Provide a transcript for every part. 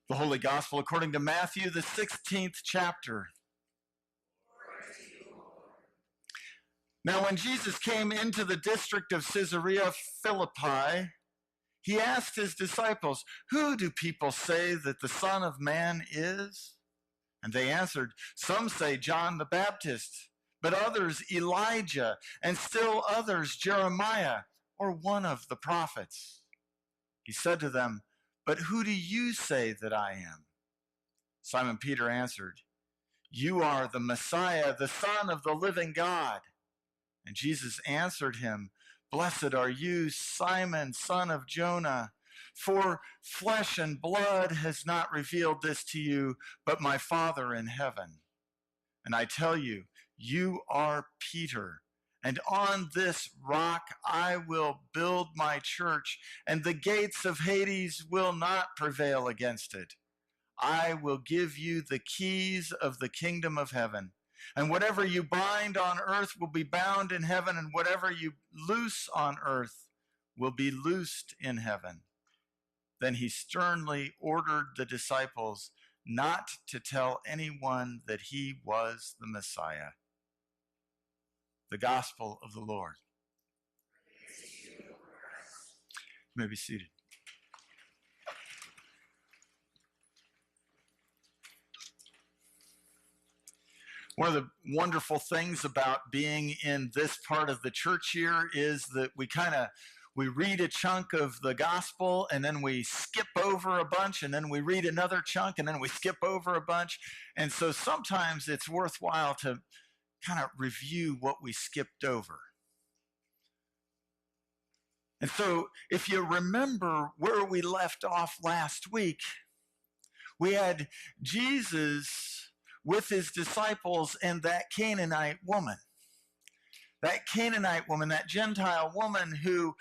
The Holy Gospel according to Matthew, the 16th chapter. Now when Jesus came into the district of Caesarea Philippi, he asked his disciples, "Who do people say that the Son of Man is?" And they answered, "Some say John the Baptist, but others Elijah, and still others Jeremiah, or one of the prophets." He said to them, "But who do you say that I am?" Simon Peter answered, "You are the Messiah, the Son of the living God." And Jesus answered him, "Blessed are you, Simon, son of Jonah, for flesh and blood has not revealed this to you, but my Father in heaven. And I tell you, you are Peter, and on this rock I will build my church, and the gates of Hades will not prevail against it. I will give you the keys of the kingdom of heaven. And whatever you bind on earth will be bound in heaven, and whatever you loose on earth will be loosed in heaven." Then he sternly ordered the disciples not to tell anyone that he was the Messiah. The Gospel of the Lord. You may be seated. One of the wonderful things about being in this part of the church year is that we read a chunk of the gospel, and then we skip over a bunch, and then we read another chunk, and then we skip over a bunch. And so sometimes it's worthwhile to kind of review what we skipped over. And so if you remember where we left off last week, we had Jesus with his disciples and that Canaanite woman. That Canaanite woman, that Gentile woman who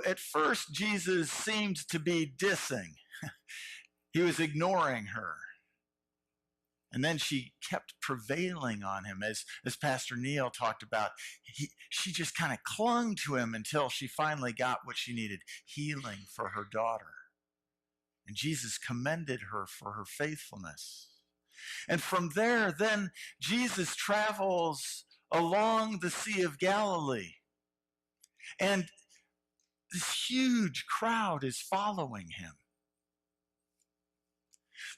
at first Jesus seemed to be dissing. He was ignoring her. And then she kept prevailing on him. As Pastor Neil talked about, she just kind of clung to him until she finally got what she needed, healing for her daughter. And Jesus commended her for her faithfulness. And from there, then Jesus travels along the Sea of Galilee. And this huge crowd is following him.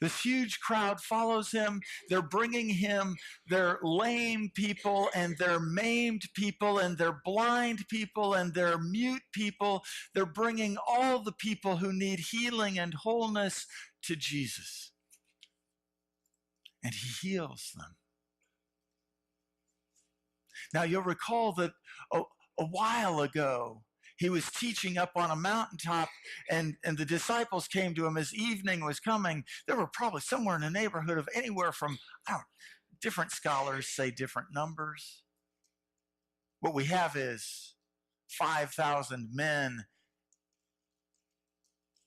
This huge crowd follows him. They're bringing him their lame people and their maimed people and their blind people and their mute people. They're bringing all the people who need healing and wholeness to Jesus. And he heals them. Now you'll recall that a while ago, he was teaching up on a mountaintop, and the disciples came to him as evening was coming. There were probably somewhere in the neighborhood of anywhere from, different scholars say different numbers. What we have is 5,000 men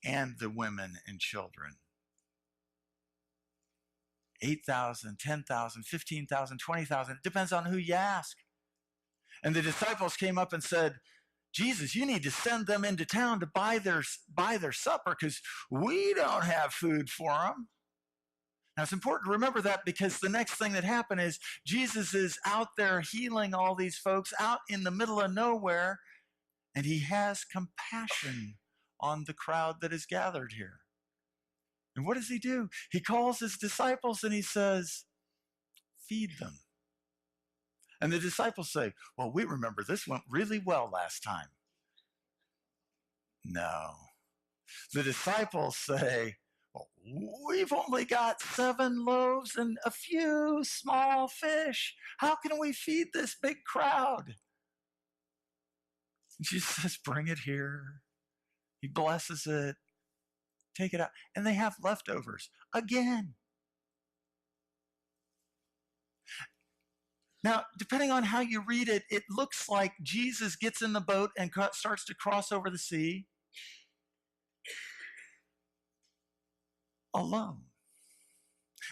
and the women and children. 8,000, 10,000, 15,000, 20,000. It depends on who you ask. And the disciples came up and said, "Jesus, you need to send them into town to buy their supper because we don't have food for them." Now, it's important to remember that because the next thing that happened is Jesus is out there healing all these folks out in the middle of nowhere, and he has compassion on the crowd that is gathered here. And what does he do? He calls his disciples and he says, "Feed them." And the disciples say, "Well, we remember this went really well last time." No. The disciples say, "Well, we've only got 7 loaves and a few small fish. How can we feed this big crowd?" And Jesus says, "Bring it here." He blesses it. Take it out. And they have leftovers again. Now, depending on how you read it, it looks like Jesus gets in the boat and starts to cross over the sea alone.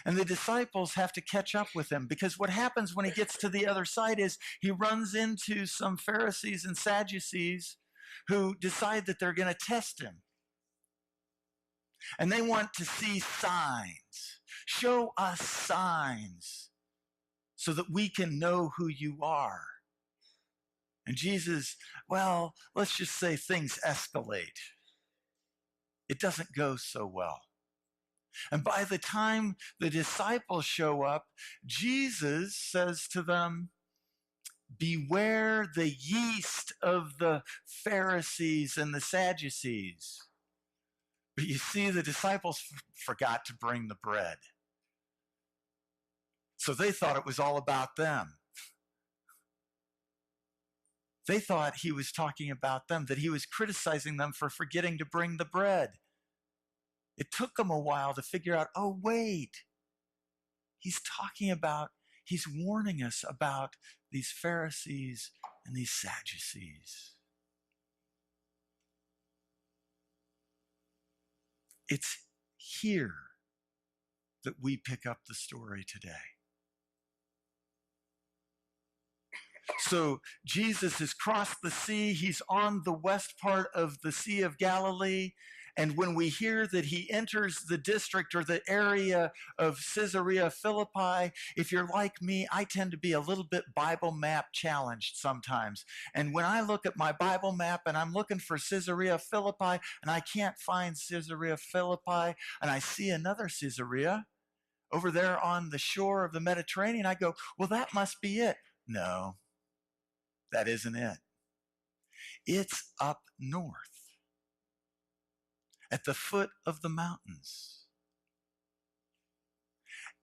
And the disciples have to catch up with him, because what happens when he gets to the other side is he runs into some Pharisees and Sadducees who decide that they're going to test him. And they want to see signs. Show us signs so that we can know who you are. And Jesus, well, let's just say things escalate. It doesn't go so well. And by the time the disciples show up, Jesus says to them, beware the yeast of the Pharisees and the Sadducees. But you see, the disciples forgot to bring the bread. So they thought it was all about them. They thought he was talking about them, that he was criticizing them for forgetting to bring the bread. It took them a while to figure out, oh, wait, he's warning us about these Pharisees and these Sadducees. It's here that we pick up the story today. So Jesus has crossed the sea. He's on the west part of the Sea of Galilee. And when we hear that he enters the district or the area of Caesarea Philippi, if you're like me, I tend to be a little bit Bible map challenged sometimes. And when I look at my Bible map and I'm looking for Caesarea Philippi and I can't find Caesarea Philippi and I see another Caesarea over there on the shore of the Mediterranean, I go, well, that must be it. No, that isn't it. It's up north, at the foot of the mountains.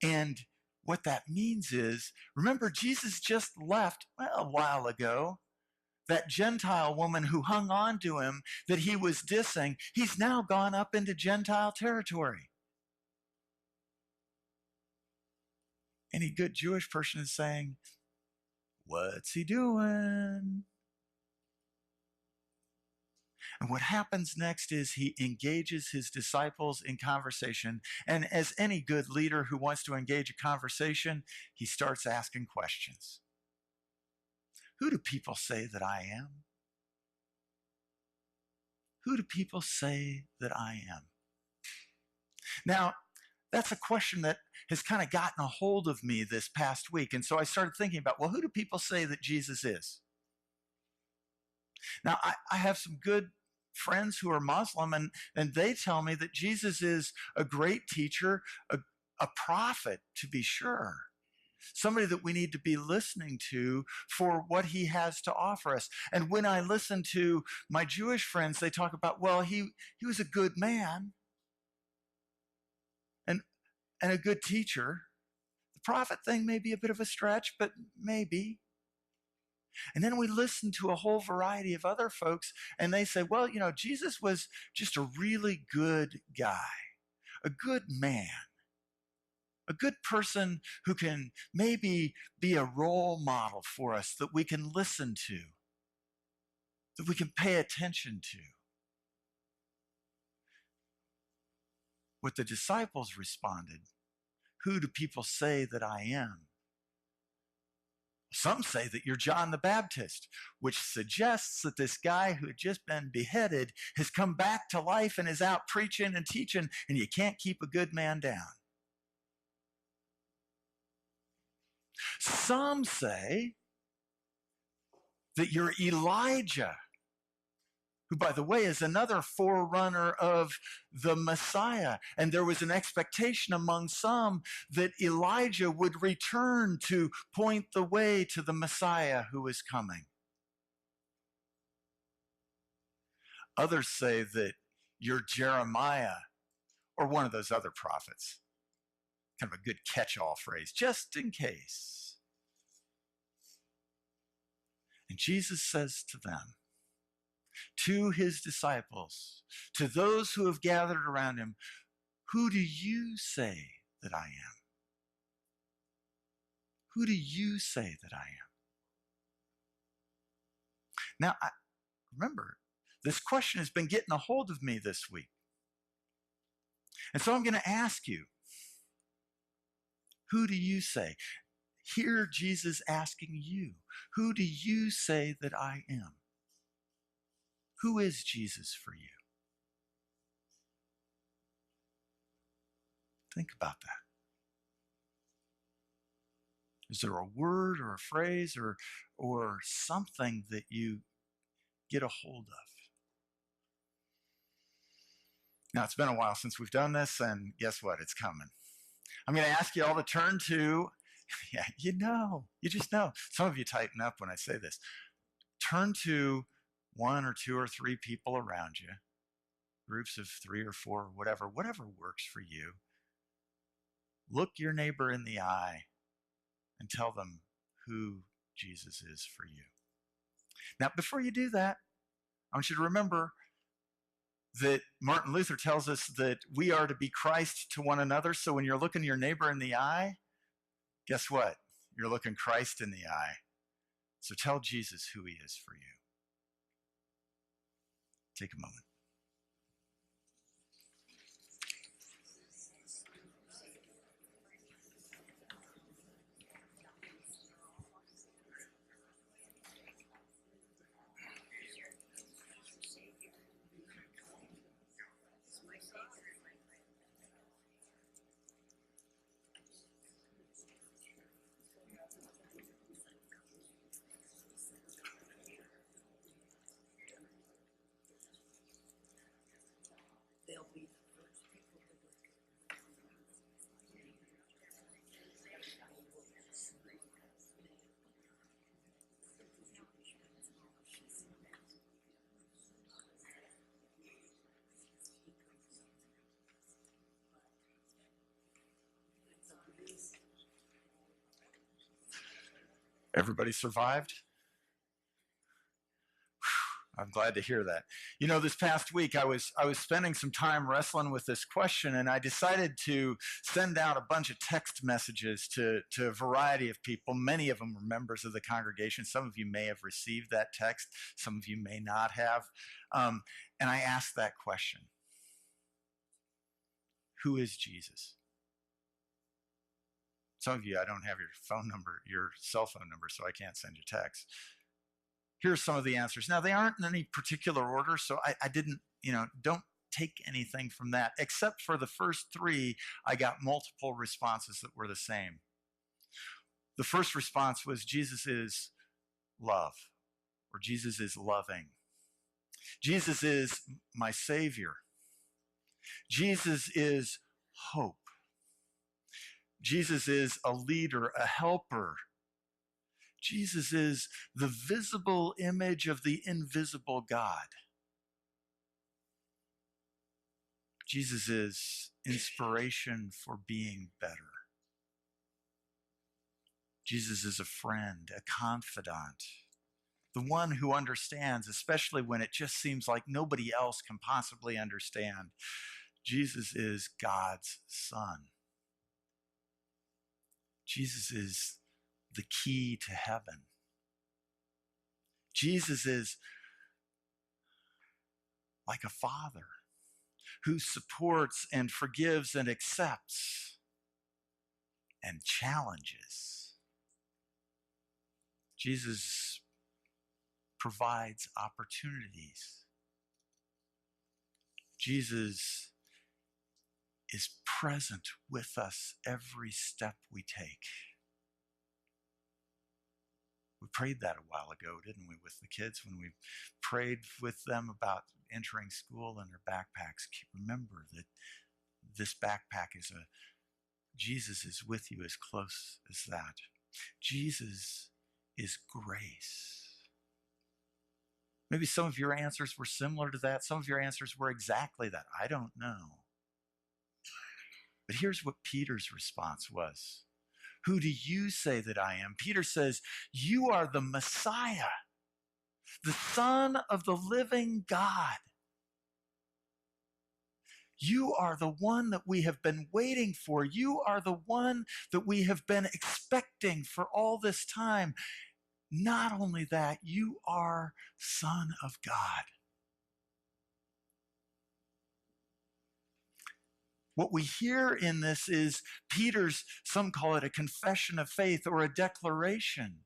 And what that means is, remember, Jesus just left a while ago. That Gentile woman who hung on to him, that he was dissing, he's now gone up into Gentile territory. Any good Jewish person is saying, what's he doing? And what happens next is he engages his disciples in conversation. And as any good leader who wants to engage a conversation, he starts asking questions. Who do people say that I am? Who do people say that I am? Now, that's a question that has kind of gotten a hold of me this past week. And so I started thinking about, well, who do people say that Jesus is? Now, I have some good friends who are Muslim, and they tell me that Jesus is a great teacher, a prophet, to be sure. Somebody that we need to be listening to for what he has to offer us. And when I listen to my Jewish friends, they talk about, well, he was a good man and a good teacher. The prophet thing may be a bit of a stretch, but maybe. And then we listen to a whole variety of other folks, and they say, well, Jesus was just a really good guy, a good man, a good person who can maybe be a role model for us that we can listen to, that we can pay attention to. What the disciples responded, who do people say that I am? Some say that you're John the Baptist, which suggests that this guy who had just been beheaded has come back to life and is out preaching and teaching, and you can't keep a good man down. Some say that you're Elijah, who, by the way, is another forerunner of the Messiah. And there was an expectation among some that Elijah would return to point the way to the Messiah who is coming. Others say that you're Jeremiah or one of those other prophets. Kind of a good catch-all phrase, just in case. And Jesus says to them, to his disciples, to those who have gathered around him, who do you say that I am? Who do you say that I am? Now, remember, this question has been getting a hold of me this week. And so I'm going to ask you, who do you say? Hear Jesus asking you, who do you say that I am? Who is Jesus for you? Think about that. Is there a word or a phrase or something that you get a hold of? Now, it's been a while since we've done this, and guess what? It's coming. I'm going to ask you all to turn to, yeah, you just know. Some of you tighten up when I say this. Turn to one or two or three people around you, groups of 3 or 4, whatever works for you. Look your neighbor in the eye and tell them who Jesus is for you. Now, before you do that, I want you to remember that Martin Luther tells us that we are to be Christ to one another. So when you're looking your neighbor in the eye, guess what? You're looking Christ in the eye. So tell Jesus who he is for you. Take a moment. Everybody survived? I'm glad to hear that. You know, this past week I was spending some time wrestling with this question, and I decided to send out a bunch of text messages to a variety of people. Many of them were members of the congregation. Some of you may have received that text. Some of you may not have. And I asked that question. Who is Jesus? Some of you, I don't have your phone number, your cell phone number, so I can't send you text. Here's some of the answers. Now, they aren't in any particular order, so I didn't, don't take anything from that. Except for the first 3, I got multiple responses that were the same. The first response was Jesus is love, or Jesus is loving. Jesus is my Savior. Jesus is hope. Jesus is a leader, a helper. Jesus is the visible image of the invisible God. Jesus is inspiration for being better. Jesus is a friend, a confidant, the one who understands, especially when it just seems like nobody else can possibly understand. Jesus is God's Son. Jesus is the key to heaven. Jesus is like a father who supports and forgives and accepts and challenges. Jesus provides opportunities. Jesus is present with us every step we take. We prayed that a while ago, didn't we, with the kids, when we prayed with them about entering school and their backpacks. Remember that this backpack Jesus is with you as close as that. Jesus is grace. Maybe some of your answers were similar to that. Some of your answers were exactly that. I don't know. But here's what Peter's response was. Who do you say that I am? Peter says, you are the Messiah, the Son of the living God. You are the one that we have been waiting for. You are the one that we have been expecting for all this time. Not only that, you are Son of God. What we hear in this is Peter's, some call it a confession of faith or a declaration.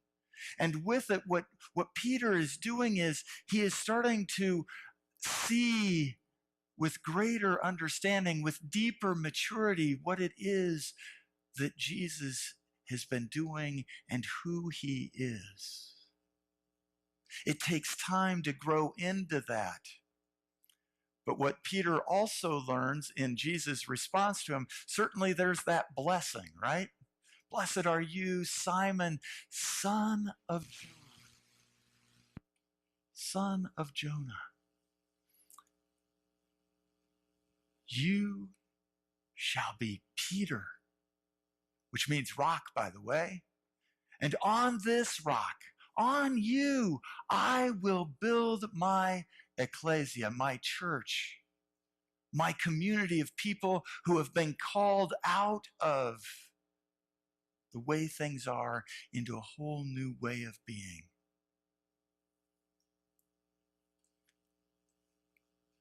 And with it, what Peter is doing is he is starting to see with greater understanding, with deeper maturity, what it is that Jesus has been doing and who he is. It takes time to grow into that. But what Peter also learns in Jesus' response to him, certainly there's that blessing, right? Blessed are you, Simon, son of Jonah. You shall be Peter, which means rock, by the way. And on this rock, on you, I will build my ecclesia, my church, my community of people who have been called out of the way things are into a whole new way of being.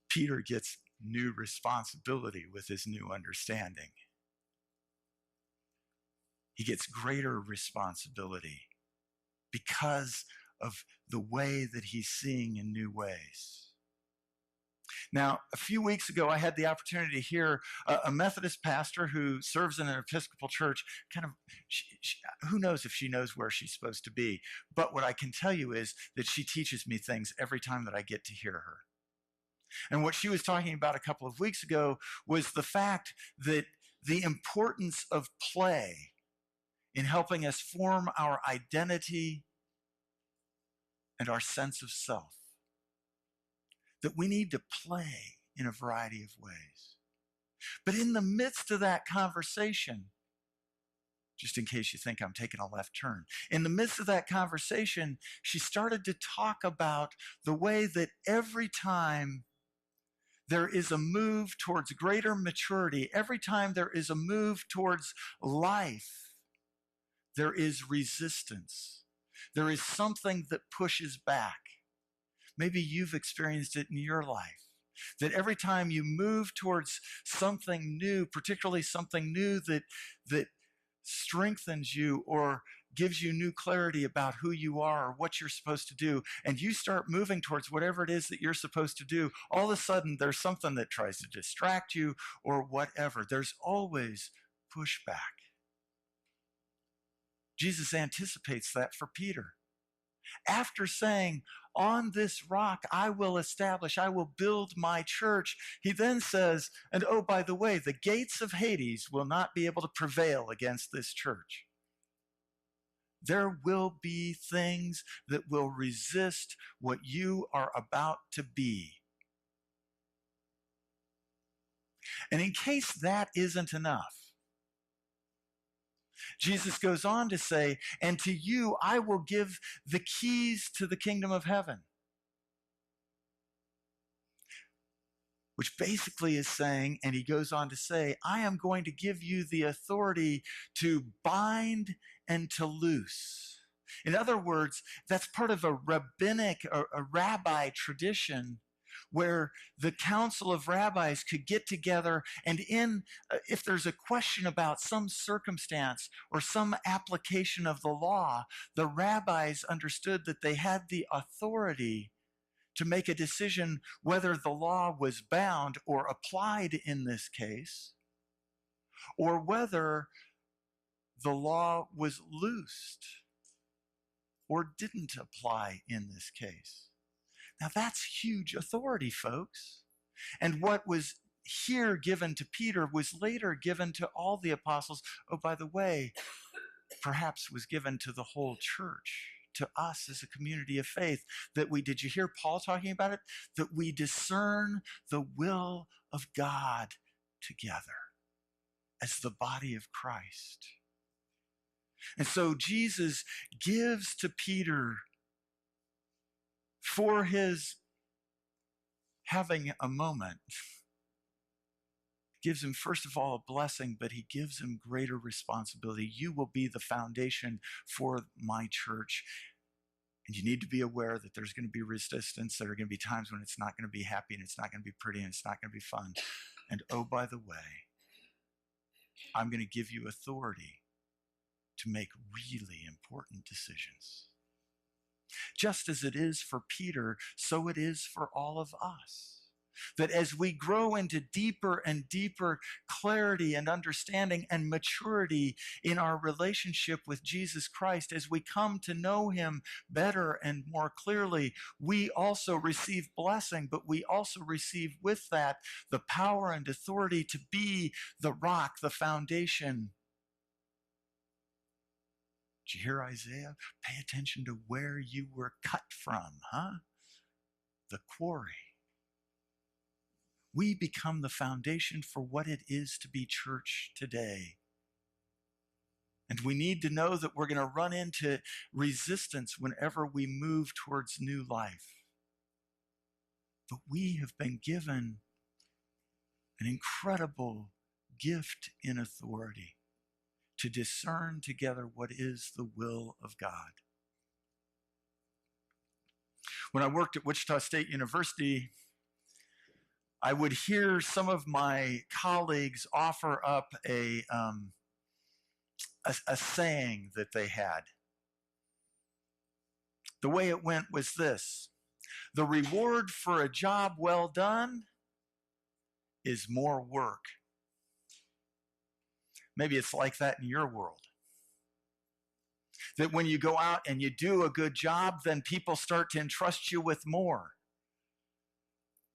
Peter gets new responsibility with his new understanding. He gets greater responsibility because of the way that he's seeing in new ways. Now, a few weeks ago, I had the opportunity to hear a Methodist pastor who serves in an Episcopal church, who knows if she knows where she's supposed to be. But what I can tell you is that she teaches me things every time that I get to hear her. And what she was talking about a couple of weeks ago was the fact that the importance of play in helping us form our identity and our sense of self. That we need to play in a variety of ways. But in the midst of that conversation, just in case you think I'm taking a left turn, in the midst of that conversation, she started to talk about the way that every time there is a move towards greater maturity, every time there is a move towards life, there is resistance. There is something that pushes back. Maybe you've experienced it in your life, that every time you move towards something new, particularly something new that strengthens you or gives you new clarity about who you are or what you're supposed to do, and you start moving towards whatever it is that you're supposed to do, all of a sudden there's something that tries to distract you or whatever. There's always pushback. Jesus anticipates that for Peter. After saying, on this rock I will build my church, he then says, and oh, by the way, the gates of Hades will not be able to prevail against this church. There will be things that will resist what you are about to be. And in case that isn't enough, Jesus goes on to say, and to you I will give the keys to the kingdom of heaven. Which basically is saying, and he goes on to say, I am going to give you the authority to bind and to loose. In other words, that's part of a rabbinic or a rabbi tradition where the council of rabbis could get together and if there's a question about some circumstance or some application of the law, the rabbis understood that they had the authority to make a decision whether the law was bound or applied in this case, or whether the law was loosed or didn't apply in this case. Now that's huge authority, folks. And what was here given to Peter was later given to all the apostles. Oh, by the way, perhaps was given to the whole church, to us as a community of faith, did you hear Paul talking about it? That we discern the will of God together as the body of Christ. And so Jesus gives to Peter, for his having a moment, gives him, first of all, a blessing, but he gives him greater responsibility. You will be the foundation for my church. And you need to be aware that there's going to be resistance. There are going to be times when it's not going to be happy and it's not going to be pretty and it's not going to be fun. And oh, by the way, I'm going to give you authority to make really important decisions. Just as it is for Peter, so it is for all of us. That as we grow into deeper and deeper clarity and understanding and maturity in our relationship with Jesus Christ, as we come to know him better and more clearly, we also receive blessing, but we also receive with that the power and authority to be the rock, the foundation. Did you hear Isaiah? Pay attention to where you were cut from, huh? The quarry. We become the foundation for what it is to be church today. And we need to know that we're going to run into resistance whenever we move towards new life. But we have been given an incredible gift in authority to discern together what is the will of God. When I worked at Wichita State University, I would hear some of my colleagues offer up a saying that they had. The way it went was this: the reward for a job well done is more work. Maybe it's like that in your world. That when you go out and you do a good job, then people start to entrust you with more.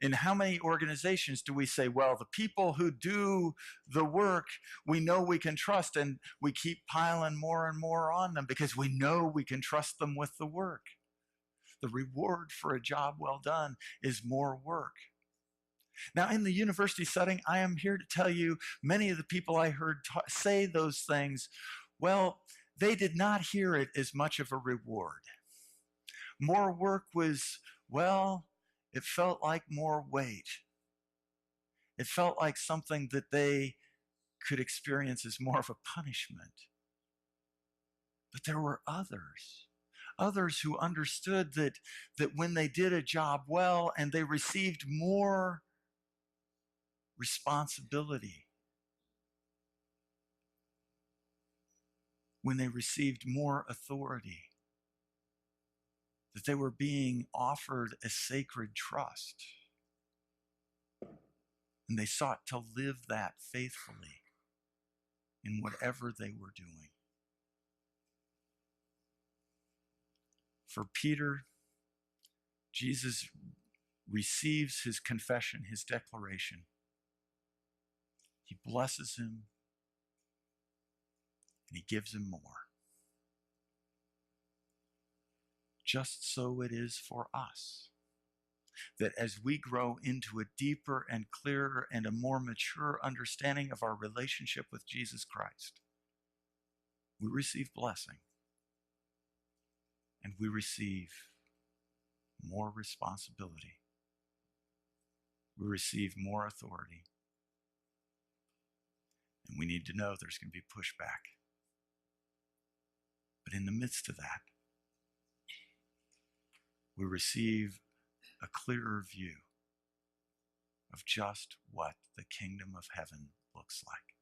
In how many organizations do we say, well, the people who do the work, we know we can trust, and we keep piling more and more on them because we know we can trust them with the work. The reward for a job well done is more work. Now, in the university setting, I am here to tell you, many of the people I heard say those things, well, they did not hear it as much of a reward. More work was, well, it felt like more weight. It felt like something that they could experience as more of a punishment. But there were others who understood that when they did a job well and they received more responsibility, when they received more authority, that they were being offered a sacred trust. And they sought to live that faithfully in whatever they were doing. For Peter, Jesus receives his confession, his declaration. He blesses him, and he gives him more. Just so it is for us, that as we grow into a deeper and clearer and a more mature understanding of our relationship with Jesus Christ, we receive blessing and we receive more responsibility. We receive more authority. And we need to know there's going to be pushback. But in the midst of that, we receive a clearer view of just what the kingdom of heaven looks like.